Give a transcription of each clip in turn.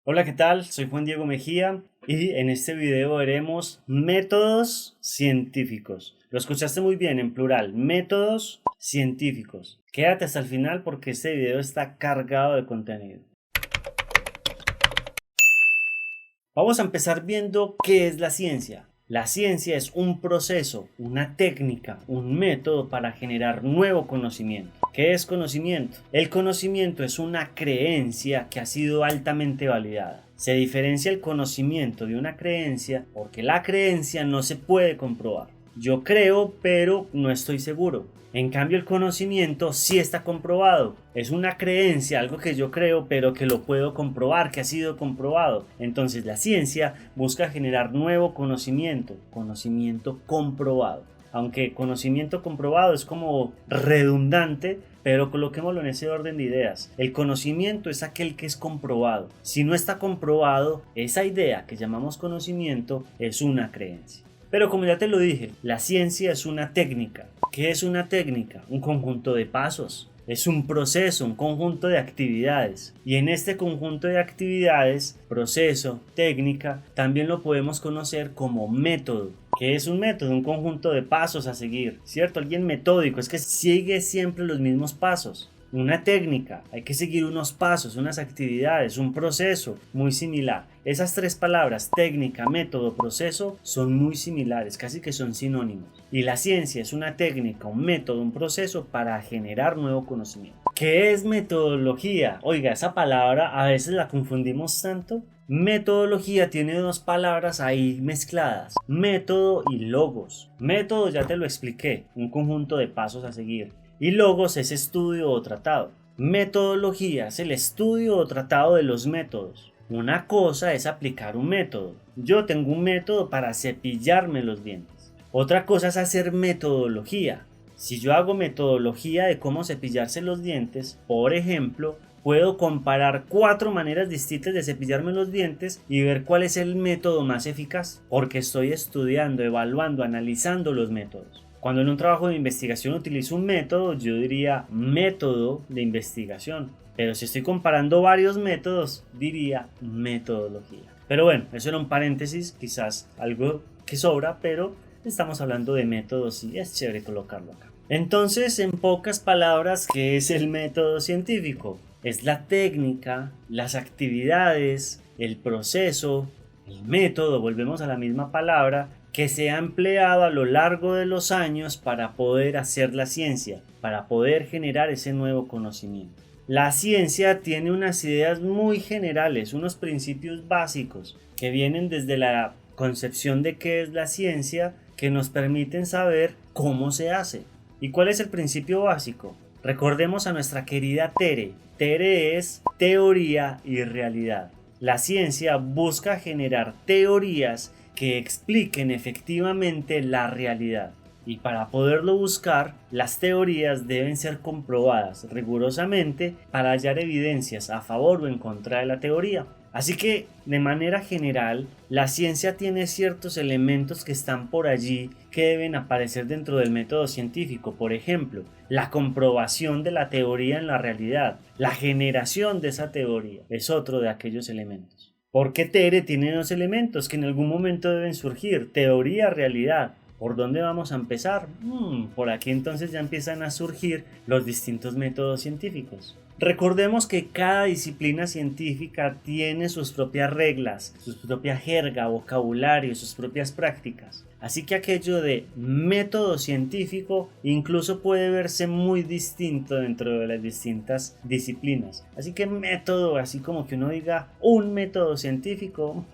Hola, ¿qué tal? Soy Juan Diego Mejía y en este video veremos métodos científicos. Lo escuchaste muy bien en plural, métodos científicos. Quédate hasta el final porque este video está cargado de contenido. Vamos a empezar viendo qué es la ciencia. La ciencia es un proceso, una técnica, un método para generar nuevo conocimiento. ¿Qué es conocimiento? El conocimiento es una creencia que ha sido altamente validada. Se diferencia el conocimiento de una creencia porque la creencia no se puede comprobar. Yo creo, pero no estoy seguro. En cambio, el conocimiento sí está comprobado. Es una creencia, algo que yo creo, pero que lo puedo comprobar, que ha sido comprobado. Entonces, la ciencia busca generar nuevo conocimiento, conocimiento comprobado. Aunque conocimiento comprobado es como redundante, pero coloquémoslo en ese orden de ideas. El conocimiento es aquel que es comprobado. Si no está comprobado, esa idea que llamamos conocimiento es una creencia. Pero como ya te lo dije, la ciencia es una técnica. ¿Qué es una técnica? Un conjunto de pasos. Es un proceso, un conjunto de actividades. Y en este conjunto de actividades, proceso, técnica, también lo podemos conocer como método. ¿Qué es un método? Un conjunto de pasos a seguir, ¿cierto? Alguien metódico, es que sigue siempre los mismos pasos. Una técnica, hay que seguir unos pasos, unas actividades, un proceso muy similar. Esas tres palabras, técnica, método, proceso, son muy similares, casi que son sinónimos. Y la ciencia es una técnica, un método, un proceso para generar nuevo conocimiento. ¿Qué es metodología? Oiga, esa palabra a veces la confundimos tanto. Metodología tiene dos palabras ahí mezcladas, método y logos. Método ya te lo expliqué, un conjunto de pasos a seguir. Y logos es estudio o tratado. Metodología es el estudio o tratado de los métodos. Una cosa es aplicar un método. Yo tengo un método para cepillarme los dientes. Otra cosa es hacer metodología. Si yo hago metodología de cómo cepillarse los dientes, por ejemplo, puedo comparar 4 maneras distintas de cepillarme los dientes y ver cuál es el método más eficaz, porque estoy estudiando, evaluando, analizando los métodos. Cuando en un trabajo de investigación utilizo un método, yo diría método de investigación. Pero si estoy comparando varios métodos, diría metodología. Pero bueno, eso era un paréntesis, quizás algo que sobra, pero estamos hablando de métodos y es chévere colocarlo acá. Entonces, en pocas palabras, ¿qué es el método científico? Es la técnica, las actividades, el proceso, el método, volvemos a la misma palabra, que se ha empleado a lo largo de los años para poder hacer la ciencia, para poder generar ese nuevo conocimiento. La ciencia tiene unas ideas muy generales, unos principios básicos que vienen desde la concepción de qué es la ciencia, que nos permiten saber cómo se hace. ¿Y cuál es el principio básico? Recordemos a nuestra querida Tere. Tere es teoría y realidad. La ciencia busca generar teorías que expliquen efectivamente la realidad. Y para poderlo buscar, las teorías deben ser comprobadas rigurosamente para hallar evidencias a favor o en contra de la teoría. Así que, de manera general, la ciencia tiene ciertos elementos que están por allí que deben aparecer dentro del método científico. Por ejemplo, la comprobación de la teoría en la realidad, la generación de esa teoría es otro de aquellos elementos. Porque Tere tiene dos elementos que en algún momento deben surgir, teoría, realidad. ¿Por dónde vamos a empezar? Por aquí entonces ya empiezan a surgir los distintos métodos científicos. Recordemos que cada disciplina científica tiene sus propias reglas, su propia jerga, vocabulario, sus propias prácticas. Así que aquello de método científico incluso puede verse muy distinto dentro de las distintas disciplinas. Así que método, así como que uno diga un método científico,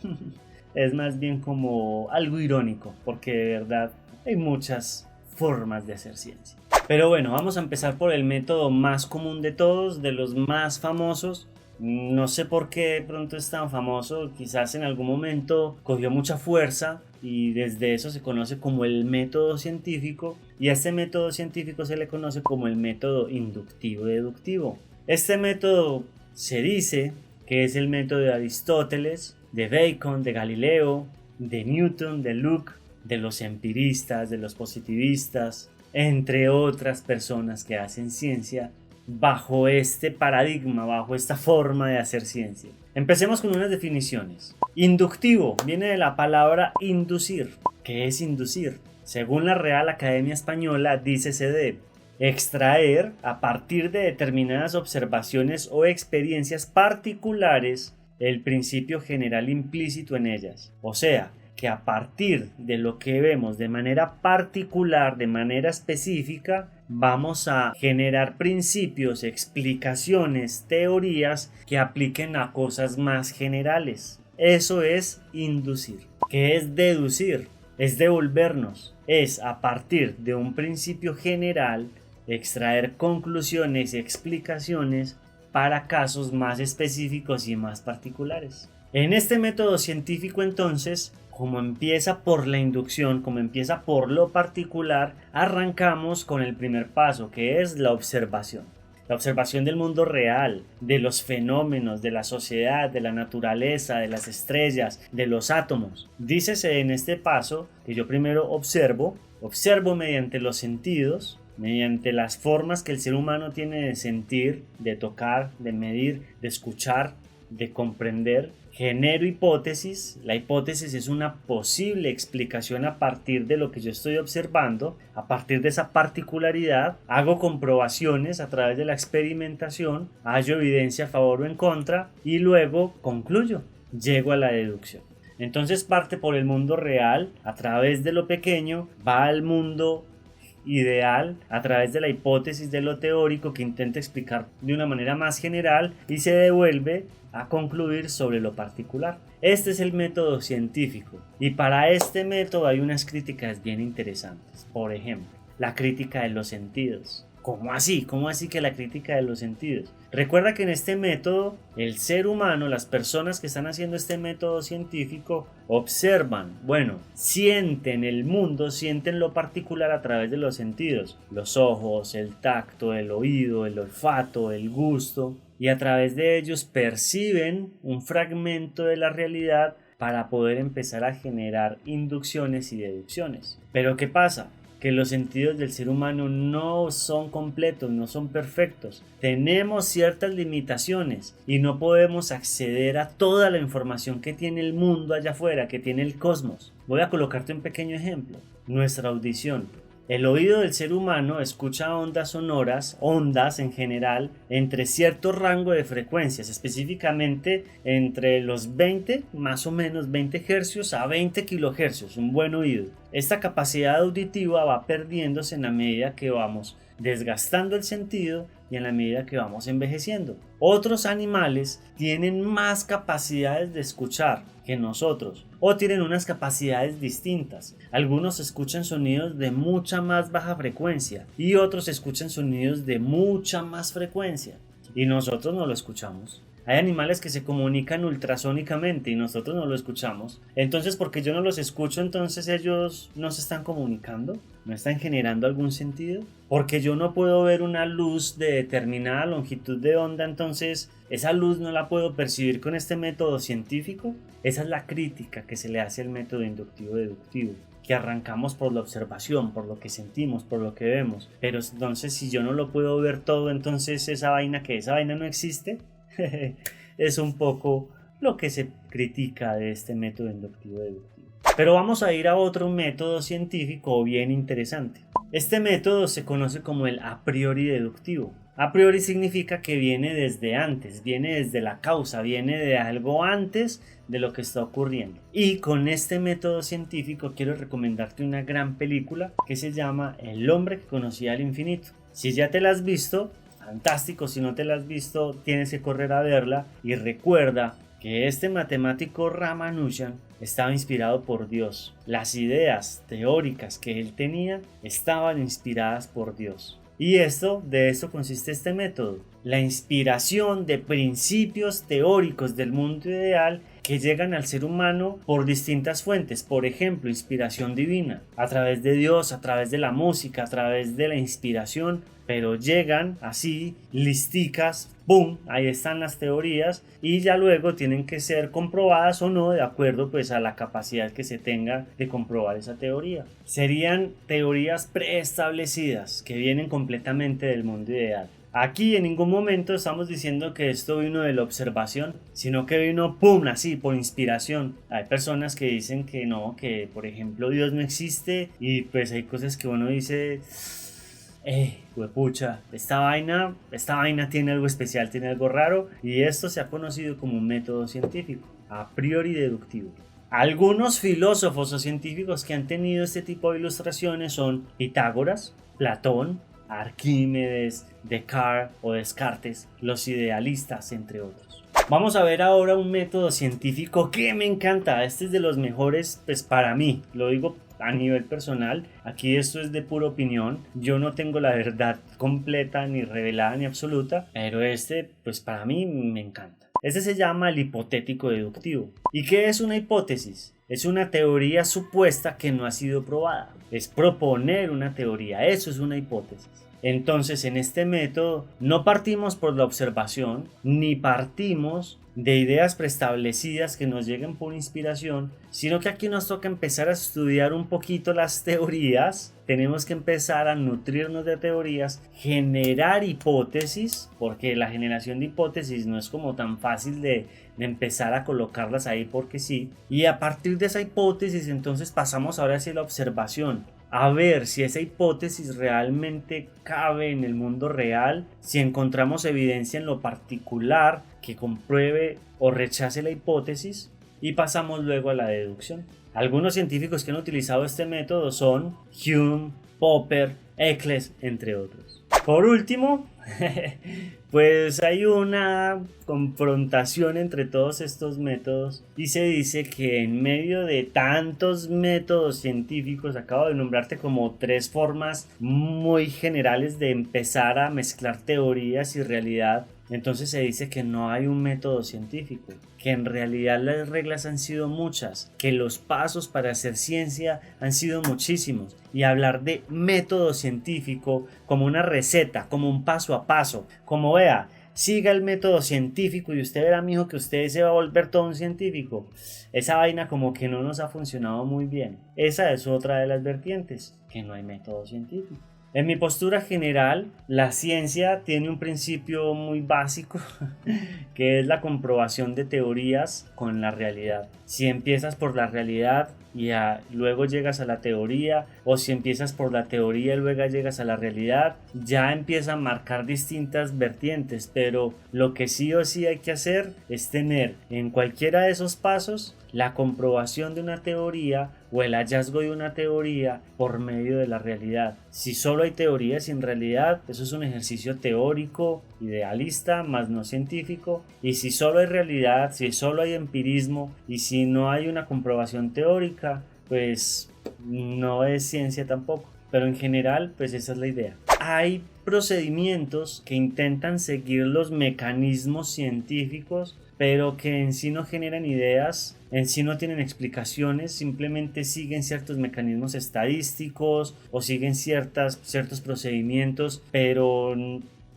es más bien como algo irónico, porque de verdad hay muchas formas de hacer ciencia. Pero bueno, vamos a empezar por el método más común de todos, de los más famosos. No sé por qué de pronto es tan famoso, quizás en algún momento cogió mucha fuerza y desde eso se conoce como el método científico, y a este método científico se le conoce como el método inductivo-deductivo. Este método se dice que es el método de Aristóteles, de Bacon, de Galileo, de Newton, de Locke, de los empiristas, de los positivistas, entre otras personas que hacen ciencia bajo este paradigma, bajo esta forma de hacer ciencia. Empecemos con unas definiciones. Inductivo viene de la palabra inducir. ¿Qué es inducir? Según la Real Academia Española, dícese de extraer a partir de determinadas observaciones o experiencias particulares el principio general implícito en ellas. O sea, que a partir de lo que vemos de manera particular, de manera específica, vamos a generar principios, explicaciones, teorías que apliquen a cosas más generales. Eso es inducir. ¿Qué es deducir? Es devolvernos. Es a partir de un principio general extraer conclusiones y explicaciones para casos más específicos y más particulares. En este método científico, entonces, como empieza por la inducción, como empieza por lo particular, arrancamos con el primer paso, que es la observación. La observación del mundo real, de los fenómenos, de la sociedad, de la naturaleza, de las estrellas, de los átomos. Dícese en este paso que yo primero observo mediante los sentidos, mediante las formas que el ser humano tiene de sentir, de tocar, de medir, de escuchar, de comprender. Genero hipótesis. La hipótesis es una posible explicación a partir de lo que yo estoy observando, a partir de esa particularidad. Hago comprobaciones a través de la experimentación, hallo evidencia a favor o en contra y luego concluyo, llego a la deducción. Entonces parte por el mundo real, a través de lo pequeño, va al mundo ideal a través de la hipótesis de lo teórico que intenta explicar de una manera más general y se devuelve a concluir sobre lo particular. Este es el método científico y para este método hay unas críticas bien interesantes. Por ejemplo, la crítica de los sentidos. ¿Cómo así? ¿Cómo así que la crítica de los sentidos? Recuerda que en este método el ser humano, las personas que están haciendo este método científico observan, sienten el mundo, sienten lo particular a través de los sentidos, los ojos, el tacto, el oído, el olfato, el gusto, y a través de ellos perciben un fragmento de la realidad para poder empezar a generar inducciones y deducciones. Pero ¿qué pasa? Que los sentidos del ser humano no son completos, no son perfectos. Tenemos ciertas limitaciones y no podemos acceder a toda la información que tiene el mundo allá afuera, que tiene el cosmos. Voy a colocarte un pequeño ejemplo. Nuestra audición. El oído del ser humano escucha ondas sonoras, ondas en general, entre cierto rango de frecuencias, específicamente entre los 20, más o menos 20 Hz a 20 kHz, un buen oído. Esta capacidad auditiva va perdiéndose en la medida que vamos desgastando el sentido y en la medida que vamos envejeciendo. Otros animales tienen más capacidades de escuchar que nosotros o tienen unas capacidades distintas. Algunos escuchan sonidos de mucha más baja frecuencia y otros escuchan sonidos de mucha más frecuencia y nosotros no lo escuchamos. Hay animales que se comunican ultrasónicamente y nosotros no lo escuchamos. Entonces, porque yo no los escucho, entonces ellos no se están comunicando, no están generando algún sentido. Porque yo no puedo ver una luz de determinada longitud de onda, entonces esa luz no la puedo percibir con este método científico. Esa es la crítica que se le hace al método inductivo-deductivo. Que arrancamos por la observación, por lo que sentimos, por lo que vemos. Pero entonces si yo no lo puedo ver todo, entonces esa vaina no existe. Es un poco lo que se critica de este método inductivo-deductivo. Pero vamos a ir a otro método científico bien interesante. Este método se conoce como el a priori deductivo. A priori significa que viene desde antes, viene desde la causa, viene de algo antes de lo que está ocurriendo. Y con este método científico quiero recomendarte una gran película que se llama El hombre que conocía el infinito. Si ya te la has visto, fantástico. Si no te la has visto, tienes que correr a verla. Y recuerda que este matemático Ramanujan estaba inspirado por Dios. Las ideas teóricas que él tenía estaban inspiradas por Dios. Y de esto consiste este método. La inspiración de principios teóricos del mundo ideal que llegan al ser humano por distintas fuentes. Por ejemplo, inspiración divina, a través de Dios, a través de la música, a través de la inspiración, pero llegan así, listicas, ¡pum!, ahí están las teorías y ya luego tienen que ser comprobadas o no de acuerdo pues a la capacidad que se tenga de comprobar esa teoría. Serían teorías preestablecidas que vienen completamente del mundo ideal. Aquí en ningún momento estamos diciendo que esto vino de la observación, sino que vino pum, así, por inspiración. Hay personas que dicen que no, que por ejemplo Dios no existe, y pues hay cosas que uno dice, huepucha, esta vaina tiene algo especial, tiene algo raro, y esto se ha conocido como un método científico, a priori deductivo. Algunos filósofos o científicos que han tenido este tipo de ilustraciones son Pitágoras, Platón, Arquímedes, Descartes o Descartes, los idealistas, entre otros. Vamos a ver ahora un método científico que me encanta. Este es de los mejores, pues para mí, lo digo a nivel personal. Aquí esto es de pura opinión. Yo no tengo la verdad completa, ni revelada, ni absoluta, pero este, pues para mí me encanta. Este se llama el hipotético deductivo. ¿Y qué es una hipótesis? Es una teoría supuesta que no ha sido probada. Es proponer una teoría, eso es una hipótesis. Entonces, en este método no partimos por la observación, ni partimos de ideas preestablecidas que nos lleguen por inspiración, sino que aquí nos toca empezar a estudiar un poquito las teorías. Tenemos que empezar a nutrirnos de teorías, generar hipótesis, porque la generación de hipótesis no es como tan fácil de empezar a colocarlas ahí porque sí. Y a partir de esa hipótesis entonces pasamos ahora hacia la observación, a ver si esa hipótesis realmente cabe en el mundo real, si encontramos evidencia en lo particular que compruebe o rechace la hipótesis, y pasamos luego a la deducción. Algunos científicos que han utilizado este método son Hume, Popper, Eccles, entre otros. Por último, pues hay una confrontación entre todos estos métodos y se dice que en medio de tantos métodos científicos, acabo de nombrarte como 3 formas muy generales de empezar a mezclar teorías y realidad. Entonces se dice que no hay un método científico, que en realidad las reglas han sido muchas, que los pasos para hacer ciencia han sido muchísimos, y hablar de método científico como una receta, como un paso a paso, como vea, siga el método científico y usted verá, mijo, que usted se va a volver todo un científico. Esa vaina como que no nos ha funcionado muy bien. Esa es otra de las vertientes, que no hay método científico. En mi postura general, la ciencia tiene un principio muy básico que es la comprobación de teorías con la realidad. Si empiezas por la realidad y luego llegas a la teoría, o si empiezas por la teoría y luego llegas a la realidad, ya empieza a marcar distintas vertientes, pero lo que sí o sí hay que hacer es tener en cualquiera de esos pasos la comprobación de una teoría o el hallazgo de una teoría por medio de la realidad. Si solo hay teoría sin realidad, eso es un ejercicio teórico, idealista, más no científico. Y si solo hay realidad, si solo hay empirismo y si no hay una comprobación teórica, pues no es ciencia tampoco. Pero en general, pues esa es la idea. Hay procedimientos que intentan seguir los mecanismos científicos, pero que en sí no generan ideas, en sí no tienen explicaciones, simplemente siguen ciertos mecanismos estadísticos o siguen ciertos procedimientos, pero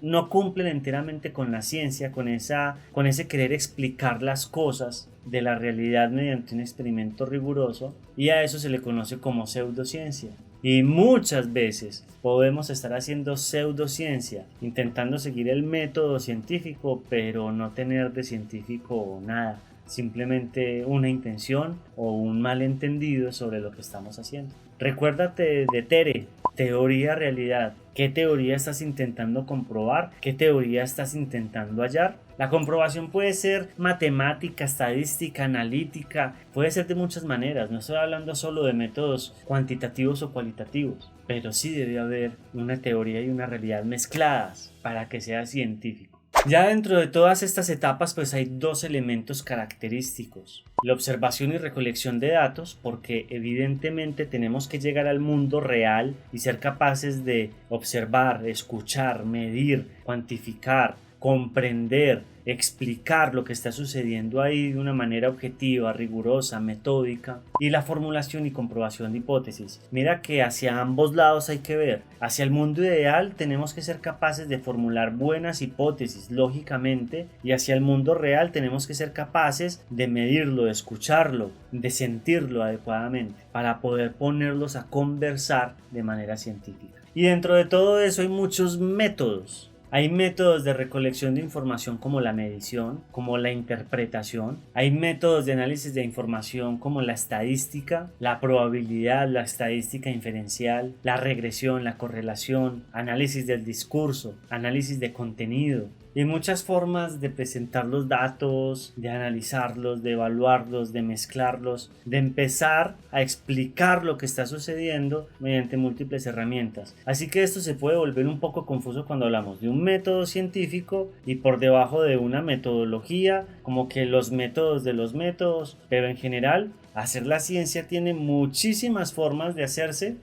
no cumplen enteramente con la ciencia, con ese querer explicar las cosas de la realidad mediante un experimento riguroso, y a eso se le conoce como pseudociencia. Y muchas veces podemos estar haciendo pseudociencia, intentando seguir el método científico, pero no tener de científico nada, simplemente una intención o un malentendido sobre lo que estamos haciendo. Recuérdate de Tere, teoría realidad. ¿Qué teoría estás intentando comprobar? ¿Qué teoría estás intentando hallar? La comprobación puede ser matemática, estadística, analítica, puede ser de muchas maneras. No estoy hablando solo de métodos cuantitativos o cualitativos, pero sí debe haber una teoría y una realidad mezcladas para que sea científico. Ya dentro de todas estas etapas pues hay 2 elementos característicos: la observación y recolección de datos, porque evidentemente tenemos que llegar al mundo real y ser capaces de observar, escuchar, medir, cuantificar, comprender, explicar lo que está sucediendo ahí de una manera objetiva, rigurosa, metódica. Y la formulación y comprobación de hipótesis. Mira que hacia ambos lados hay que ver. Hacia el mundo ideal tenemos que ser capaces de formular buenas hipótesis lógicamente, y hacia el mundo real tenemos que ser capaces de medirlo, de escucharlo, de sentirlo adecuadamente para poder ponerlos a conversar de manera científica. Y dentro de todo eso hay muchos métodos. Hay métodos de recolección de información como la medición, como la interpretación. Hay métodos de análisis de información como la estadística, la probabilidad, la estadística inferencial, la regresión, la correlación, análisis del discurso, análisis de contenido. Y muchas formas de presentar los datos, de analizarlos, de evaluarlos, de mezclarlos, de empezar a explicar lo que está sucediendo mediante múltiples herramientas. Así que esto se puede volver un poco confuso cuando hablamos de un método científico y por debajo de una metodología, como que los métodos de los métodos, pero en general hacer la ciencia tiene muchísimas formas de hacerse,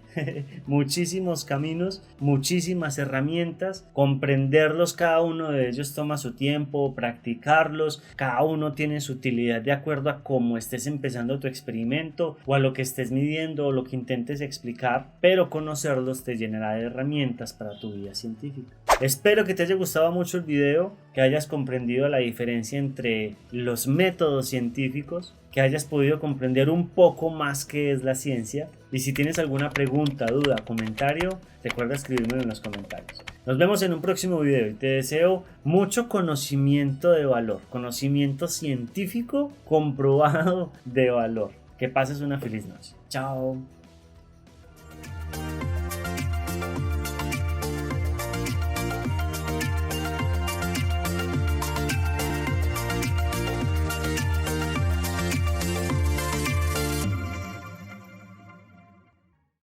muchísimos caminos, muchísimas herramientas. Comprenderlos, cada uno de ellos toma su tiempo, practicarlos, cada uno tiene su utilidad de acuerdo a cómo estés empezando tu experimento o a lo que estés midiendo o lo que intentes explicar, pero conocerlos te llenará de herramientas para tu vida científica. Espero que te haya gustado mucho el video, que hayas comprendido la diferencia entre los métodos científicos, que hayas podido comprender un poco más qué es la ciencia. Y si tienes alguna pregunta, duda, comentario, recuerda escribirme en los comentarios. Nos vemos en un próximo video y te deseo mucho conocimiento de valor, conocimiento científico comprobado de valor. Que pases una feliz noche. Chao.